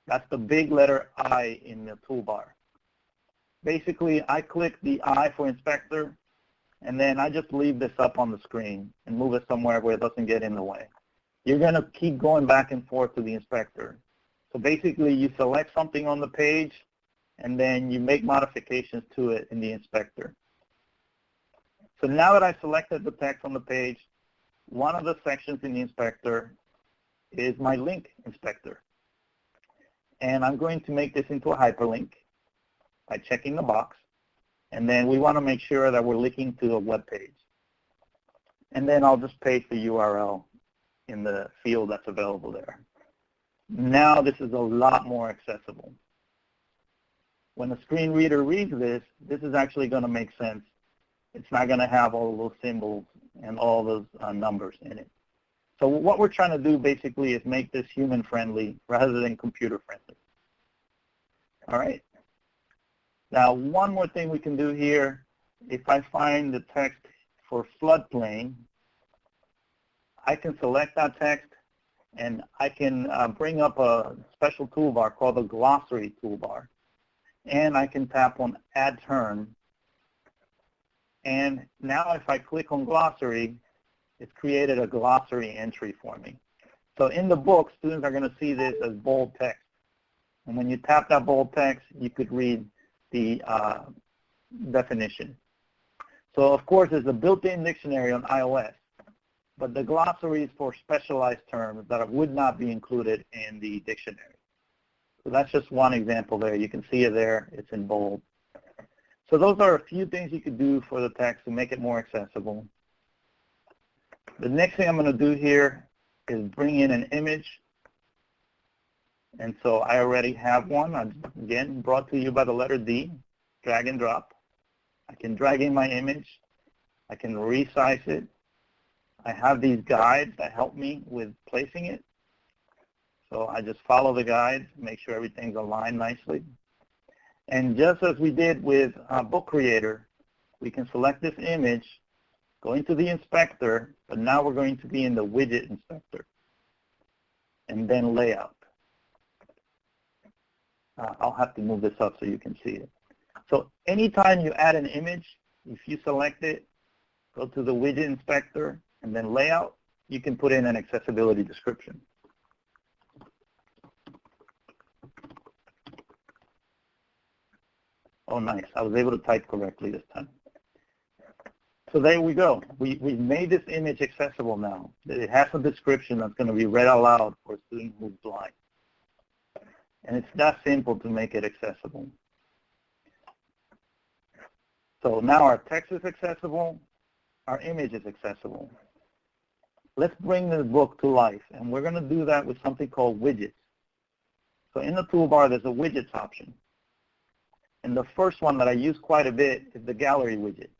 That's the big letter I in the toolbar. Basically, I click the I for inspector, and then I just leave this up on the screen and move it somewhere where it doesn't get in the way. You're going to keep going back and forth to the inspector. So basically, you select something on the page, and then you make modifications to it in the inspector. So now that I selected the text on the page, one of the sections in the inspector is my link inspector. And I'm going to make this into a hyperlink. by checking the box. And then we want to make sure that we're linking to a web page. And then I'll just paste the URL in the field that's available there. Now this is a lot more accessible. When a screen reader reads this, this is actually going to make sense. It's not going to have all those symbols and all those numbers in it. So what we're trying to do basically is make this human-friendly rather than computer-friendly. All right. Now, one more thing we can do here, if I find the text for floodplain, I can select that text and I can bring up a special toolbar called the glossary toolbar. And I can tap on add term. And now if I click on glossary, it's created a glossary entry for me. So in the book, students are going to see this as bold text. And when you tap that bold text, you could read the definition. So of course, there's a built-in dictionary on iOS, but the glossary is for specialized terms that would not be included in the dictionary. So that's just one example there. You can see it there. It's in bold. So those are a few things you could do for the text to make it more accessible. The next thing I'm going to do here is bring in an image. And so I already have one, again, brought to you by the letter D, drag and drop. I can drag in my image. I can resize it. I have these guides that help me with placing it. So I just follow the guides, make sure everything's aligned nicely. And just as we did with Book Creator, we can select this image, go into the inspector, but now we're going to be in the widget inspector, and then layout. I'll have to move this up so you can see it. So anytime you add an image, if you select it, go to the widget inspector, and then layout, you can put in an accessibility description. Oh, nice. I was able to type correctly this time. So there we go. We've made this image accessible now. It has a description that's going to be read out loud for a student who's blind. And it's that simple to make it accessible. So now our text is accessible, our image is accessible. Let's bring this book to life, and we're going to do that with something called widgets. So in the toolbar, there's a widgets option. And the first one that I use quite a bit is the gallery widget.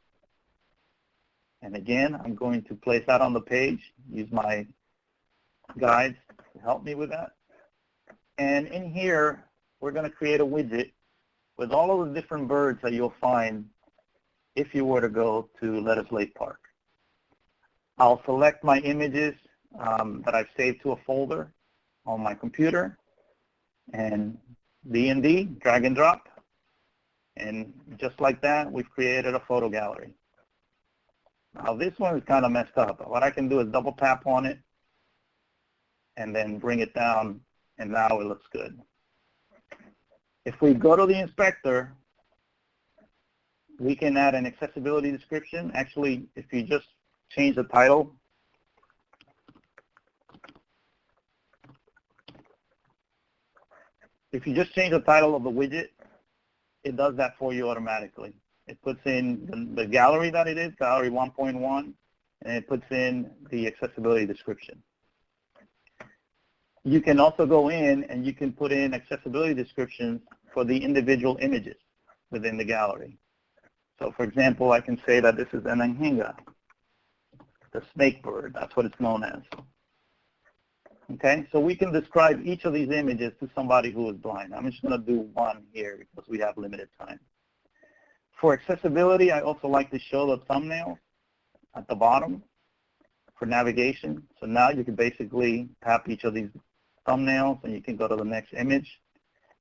And again, I'm going to place that on the page, use my guides to help me with that. And in here, we're going to create a widget with all of the different birds that you'll find if you were to go to Lettuce Lake Park. I'll select my images that I've saved to a folder on my computer, and D&D, drag and drop. And just like that, we've created a photo gallery. Now this one is kind of messed up. What I can do is double tap on it and then bring it down, and now it looks good. If we go to the inspector, we can add an accessibility description. Actually, if you just change the title, of the widget, it does that for you automatically. It puts in the gallery that it is, gallery 1.1, and it puts in the accessibility description. You can also go in and you can put in accessibility descriptions for the individual images within the gallery. So for example, I can say that this is an anhinga, the snake bird, that's what it's known as. Okay, so we can describe each of these images to somebody who is blind. I'm just going to do one here because we have limited time. For accessibility, I also like to show the thumbnail at the bottom for navigation. So now you can basically tap each of these thumbnails and you can go to the next image.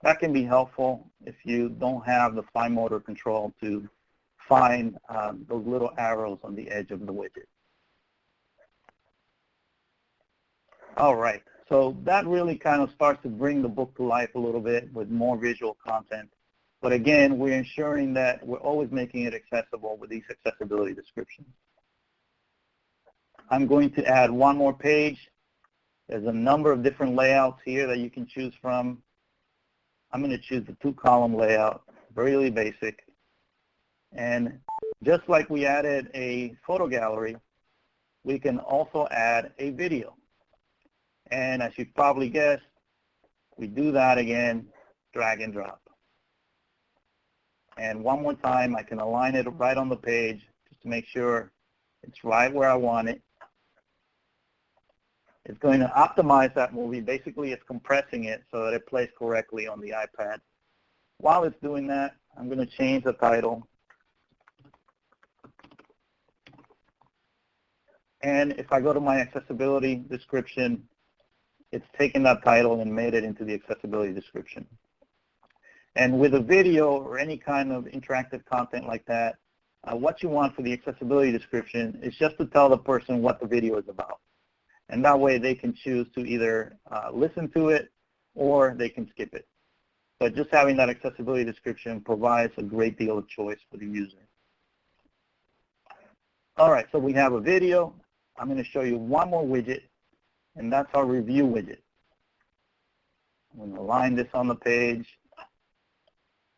That can be helpful if you don't have the fine motor control to find those little arrows on the edge of the widget. All right, so that really kind of starts to bring the book to life a little bit with more visual content. But again, we're ensuring that we're always making it accessible with these accessibility descriptions. I'm going to add one more page. There's a number of different layouts here that you can choose from. I'm going to choose the 2-column layout really basic. And just like we added a photo gallery, we can also add a video. And as you probably guessed, we do that again, drag and drop. And one more time, I can align it right on the page just to make sure it's right where I want it. It's going to optimize that movie. Basically, it's compressing it so that it plays correctly on the iPad. While it's doing that, I'm going to change the title. And if I go to my accessibility description, it's taken that title and made it into the accessibility description. And with a video or any kind of interactive content like that, what you want for the accessibility description is just to tell the person what the video is about. And that way they can choose to either listen to it or they can skip it. But just having that accessibility description provides a great deal of choice for the user. All right, so we have a video. I'm going to show you one more widget, and that's our review widget. I'm going to align this on the page,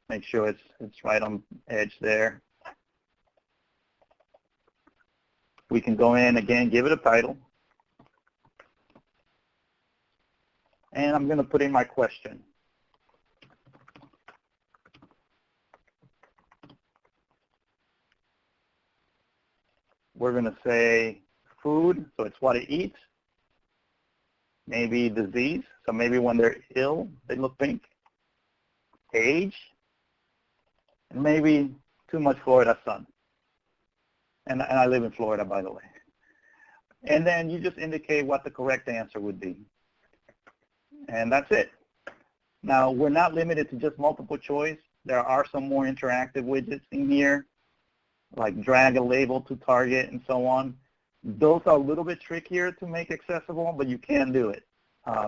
make sure it's right on edge there. We can go in again, give it a title. And I'm going to put in my question. We're going to say food, so it's what it eats. Maybe disease, so maybe when they're ill, they look pink. Age, and maybe too much Florida sun. And I live in Florida, by the way. And then you just indicate what the correct answer would be. And that's it. Now, we're not limited to just multiple choice. There are some more interactive widgets in here, like drag a label to target and so on. Those are a little bit trickier to make accessible, but you can do it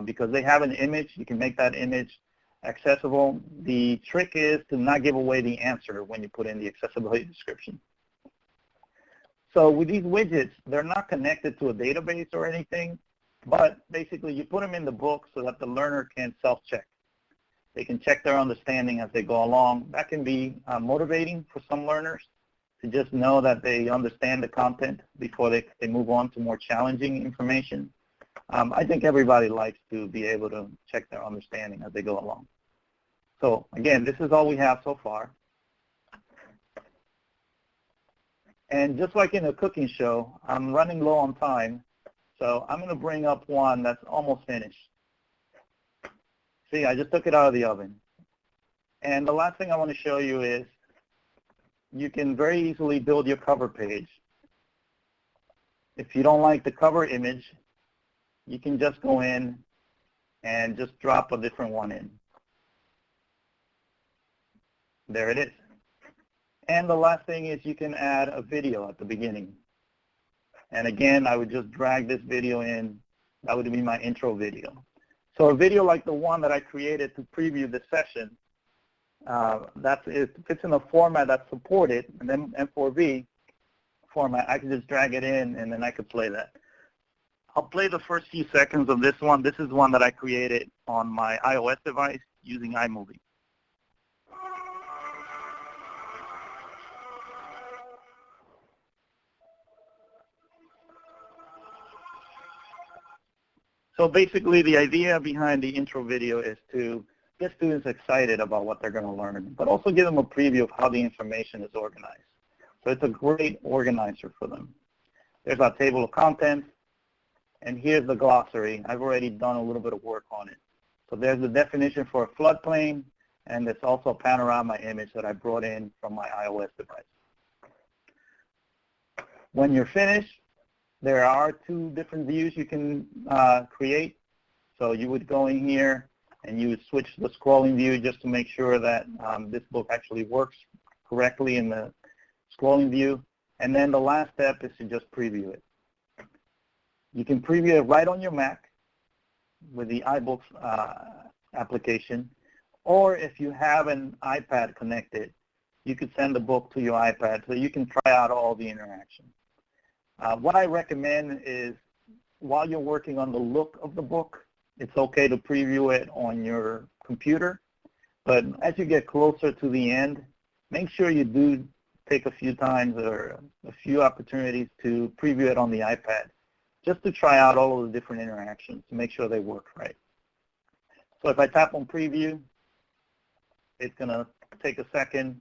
because they have an image. You can make that image accessible. The trick is to not give away the answer when you put in the accessibility description. So with these widgets, they're not connected to a database or anything, but basically you put them in the book so that the learner can self-check. They can check their understanding as they go along. That can be motivating for some learners to just know that they understand the content before they move on to more challenging information. I think everybody likes to be able to check their understanding as they go along. So again, this is all we have so far. And just like in a cooking show, I'm running low on time, so I'm going to bring up one that's almost finished. See, I just took it out of the oven. And the last thing I want to show you is you can very easily build your cover page. If you don't like the cover image, you can just go in and just drop a different one in. There it is. And the last thing is you can add a video at the beginning. And again, I would just drag this video in. That would be my intro video. So a video like the one that I created to preview this session, it fits in a format that's supported, and then M4V format, I can just drag it in and then I could play that. I'll play the first few seconds of this one. This is one that I created on my iOS device using iMovie. So basically the idea behind the intro video is to get students excited about what they're going to learn, but also give them a preview of how the information is organized. So it's a great organizer for them. There's our table of contents, and here's the glossary. I've already done a little bit of work on it. So there's the definition for a floodplain, and there's also a panorama image that I brought in from my iOS device. When you're finished, there are two different views you can create. So you would go in here and you would switch the scrolling view just to make sure that this book actually works correctly in the scrolling view. And then the last step is to just preview it. You can preview it right on your Mac with the iBooks application, or if you have an iPad connected, you could send the book to your iPad so you can try out all the interaction. What I recommend is while you're working on the look of the book, it's okay to preview it on your computer, But as you get closer to the end, make sure you do take a few times or a few opportunities to preview it on the iPad, just to try out all of the different interactions to make sure they work right. So if I tap on preview, it's going to take a second,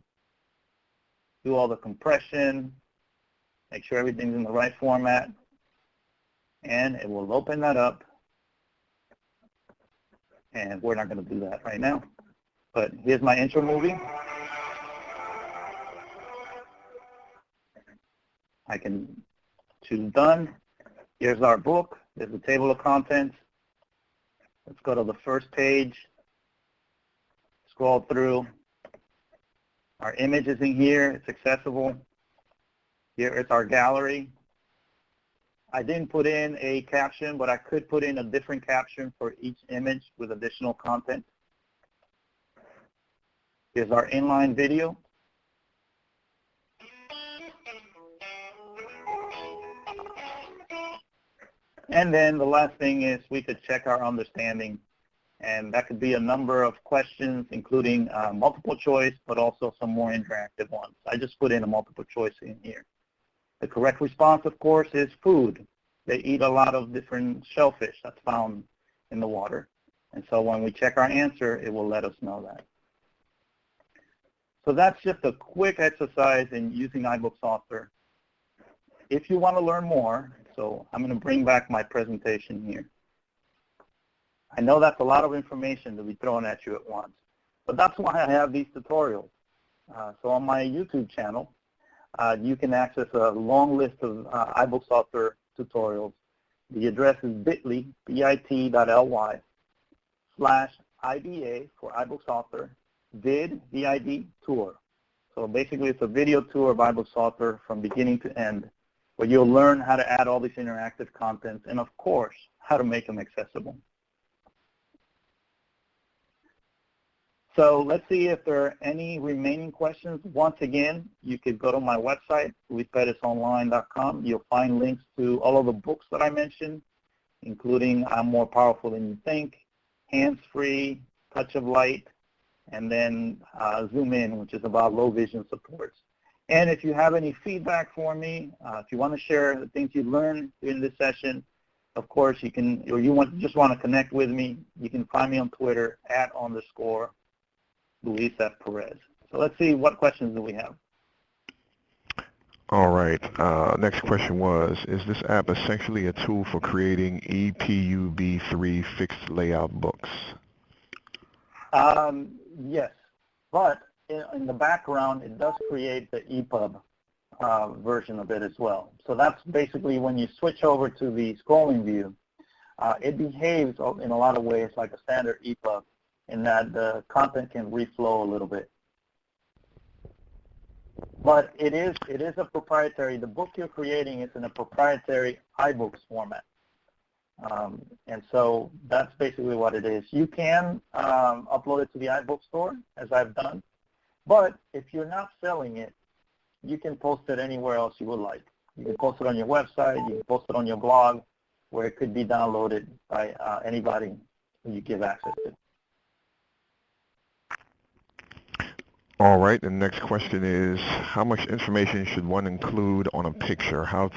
do all the compression, make sure everything's in the right format, and it will open that up. And we're not going to do that right now. But here's my intro movie. I can choose done. Here's our book. There's the table of contents. Let's go to the first page. Scroll through. Our image is in here. It's accessible. Here is our gallery. I didn't put in a caption, but I could put in a different caption for each image with additional content. Here's our inline video. And then the last thing is we could check our understanding, and that could be a number of questions, including multiple choice, but also some more interactive ones. I just put in a multiple choice in here. The correct response, of course, is food. They eat a lot of different shellfish that's found in the water. And so when we check our answer, it will let us know that. So that's just a quick exercise in using iBooks Author. If you want to learn more, so I'm going to bring back my presentation here. I know that's a lot of information to be thrown at you at once, but that's why I have these tutorials. So on my YouTube channel, you can access a long list of iBooks Author tutorials. The address is bit.ly, bit.ly/IBA for iBooks Author, vid, VID, tour. So basically it's a video tour of iBooks Author from beginning to end, where you'll learn how to add all these interactive contents and, of course, how to make them accessible. So let's see if there are any remaining questions. Once again, you could go to my website, luisperezonline.com. You'll find links to all of the books that I mentioned, including I'm More Powerful Than You Think, Hands-Free, Touch of Light, and then Zoom In, which is about low vision supports. And if you have any feedback for me, if you want to share the things you learned in this session, of course you can, or just want to connect with me, you can find me on Twitter @_Luis F. Perez. So let's see, what questions do we have? All right. Next question was, is this app essentially a tool for creating EPUB3 fixed layout books? Yes, but in the background, it does create the EPUB version of it as well. So that's basically when you switch over to the scrolling view, it behaves in a lot of ways like a standard EPUB in that the content can reflow a little bit. But it is a proprietary, the book you're creating is in a proprietary iBooks format. And so that's basically what it is. You can upload it to the iBook store, as I've done, but if you're not selling it, you can post it anywhere else you would like. You can post it on your website, you can post it on your blog, where it could be downloaded by anybody who you give access to. All right, the next question is, how much information should one include on a picture? How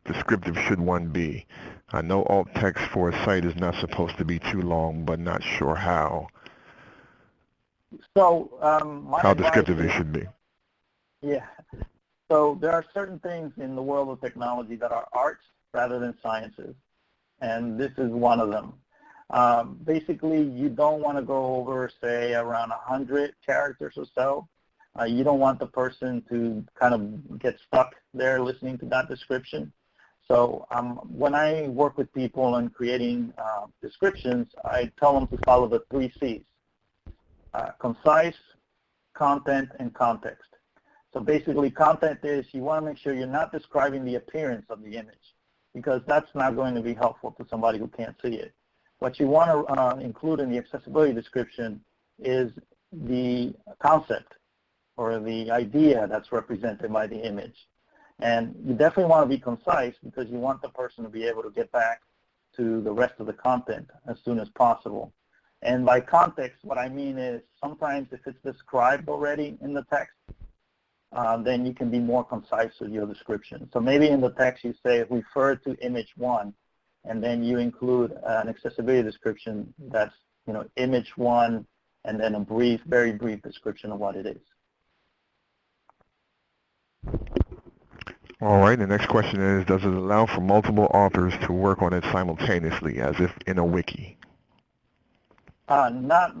descriptive should one be? I know alt text for a site is not supposed to be too long, but not sure how. So how descriptive it should be. Yeah. So there are certain things in the world of technology that are arts rather than sciences, and this is one of them. Basically, you don't want to go over, say, around 100 characters or so. You don't want the person to kind of get stuck there listening to that description. So when I work with people on creating descriptions, I tell them to follow the 3 C's. Concise, content, and context. So basically, content is you want to make sure you're not describing the appearance of the image, because that's not going to be helpful to somebody who can't see it. What you want to include in the accessibility description is the concept or the idea that's represented by the image. And you definitely want to be concise because you want the person to be able to get back to the rest of the content as soon as possible. And by context, what I mean is sometimes if it's described already in the text, then you can be more concise with your description. So maybe in the text you say refer to image 1, and then you include an accessibility description that's, image 1, and then a brief, very brief description of what it is. All right, the next question is, does it allow for multiple authors to work on it simultaneously, as if in a wiki? Not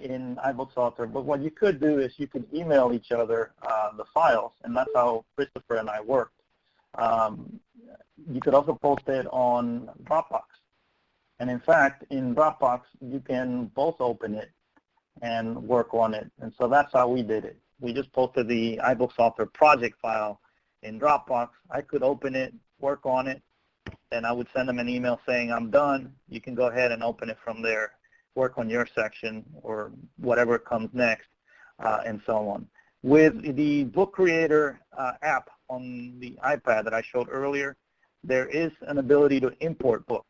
in iBooks Author, but what you could do is you could email each other the files, and that's how Christopher and I worked. You could also post it on Dropbox. And in fact, in Dropbox, you can both open it and work on it. And so that's how we did it. We just posted the iBooks Author project file in Dropbox. I could open it, work on it, and I would send them an email saying, I'm done. You can go ahead and open it from there, work on your section or whatever comes next, and so on. With the Book Creator app on the iPad that I showed earlier, there is an ability to import books.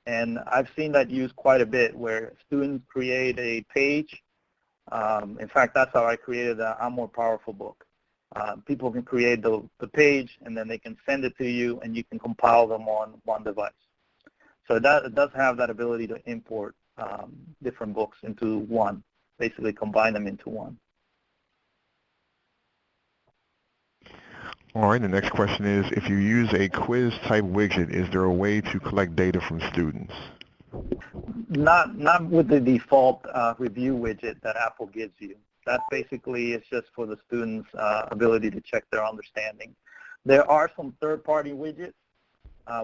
And I've seen that used quite a bit where students create a page. In fact, that's how I created the I'm More Powerful book. People can create the page, and then they can send it to you, and you can compile them on one device. So it does have that ability to import different books into one, basically combine them into one. All right, the next question is, if you use a quiz type widget, is there a way to collect data from students? Not with the default review widget that Apple gives you. That basically is just for the students' ability to check their understanding. There are some third-party widgets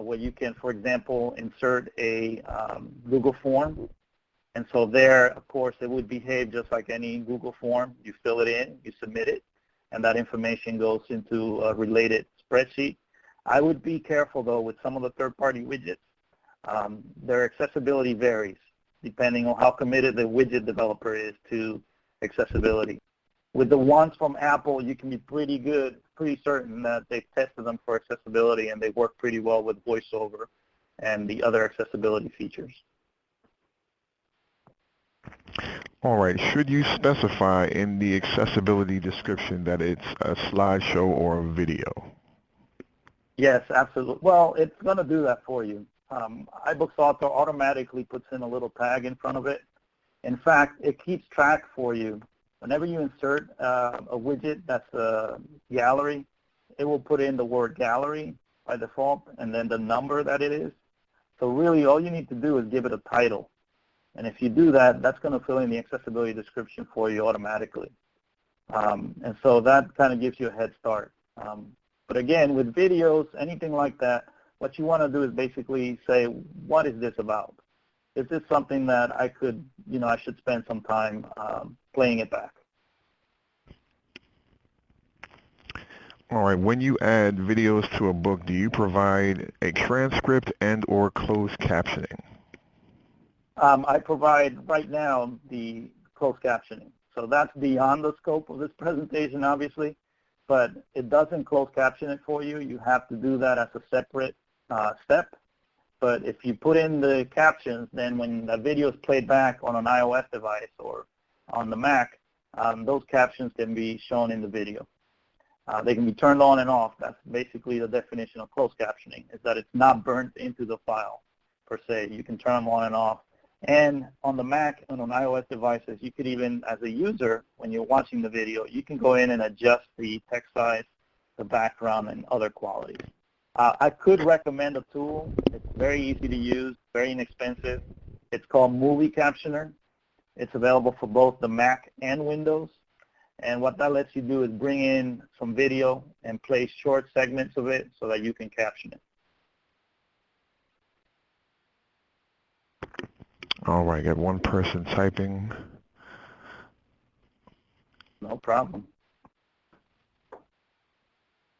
where you can, for example, insert a Google form. And so there, of course, it would behave just like any Google form. You fill it in, you submit it, and that information goes into a related spreadsheet. I would be careful, though, with some of the third-party widgets. Their accessibility varies depending on how committed the widget developer is to accessibility. With the ones from Apple, you can be pretty certain that they've tested them for accessibility and they work pretty well with VoiceOver and the other accessibility features. All right, should you specify in the accessibility description that it's a slideshow or a video? Yes, absolutely. Well, it's going to do that for you. iBooks Author automatically puts in a little tag in front of it. In fact, it keeps track for you. Whenever you insert a widget that's a gallery, it will put in the word gallery by default and then the number that it is. So really all you need to do is give it a title. And if you do that, that's going to fill in the accessibility description for you automatically. And so that kind of gives you a head start. But again, with videos, anything like that, what you want to do is basically say, what is this about? Is this something that I could, I should spend some time playing it back? All right, when you add videos to a book, do you provide a transcript and or closed captioning? I provide right now the closed captioning. So that's beyond the scope of this presentation, obviously, but it doesn't closed caption it for you. You have to do that as a separate step. But if you put in the captions, then when the video is played back on an iOS device or on the Mac, those captions can be shown in the video. They can be turned on and off. That's basically the definition of closed captioning, is that it's not burnt into the file, per se. You can turn them on and off. And on the Mac and on iOS devices, you could even, as a user, when you're watching the video, you can go in and adjust the text size, the background, and other qualities. I could recommend a tool. It's very easy to use, very inexpensive. It's called Movie Captioner. It's available for both the Mac and Windows. And what that lets you do is bring in some video and play short segments of it so that you can caption it. All right, got one person typing. No problem.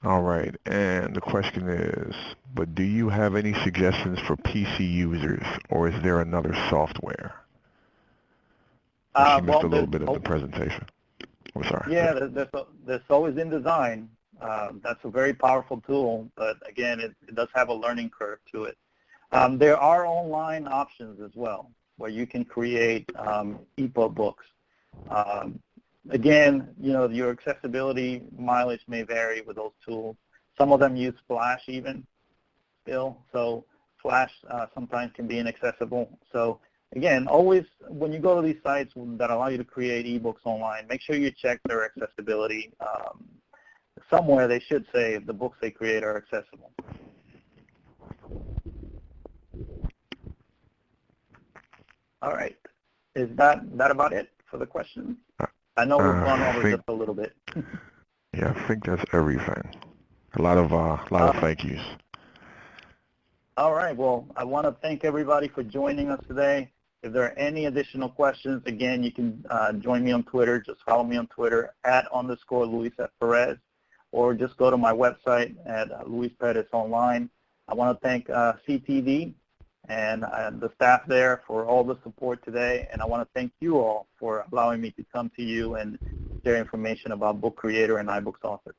All right, and the question is, but do you have any suggestions for PC users, or is there another software? She missed a little bit of the presentation. I'm sorry. Yeah, there's always InDesign. That's a very powerful tool, but again, it does have a learning curve to it. There are online options as well. where you can create EPUB books. Again, you know, your accessibility mileage may vary with those tools. Some of them use Flash even still, so Flash sometimes can be inaccessible. So again, always when you go to these sites that allow you to create ebooks online, make sure you check their accessibility. Somewhere they should say the books they create are accessible. All right. Is that about it for the questions? I know we've gone over just a little bit. Yeah, I think that's everything. A lot of thank yous. All right. Well, I want to thank everybody for joining us today. If there are any additional questions, again, you can join me on Twitter. Just follow me on Twitter @_Luis F. Perez, or just go to my website at Luis Perez Online. I want to thank CTV and the staff there for all the support today, and I want to thank you all for allowing me to come to you and share information about Book Creator and iBooks Author.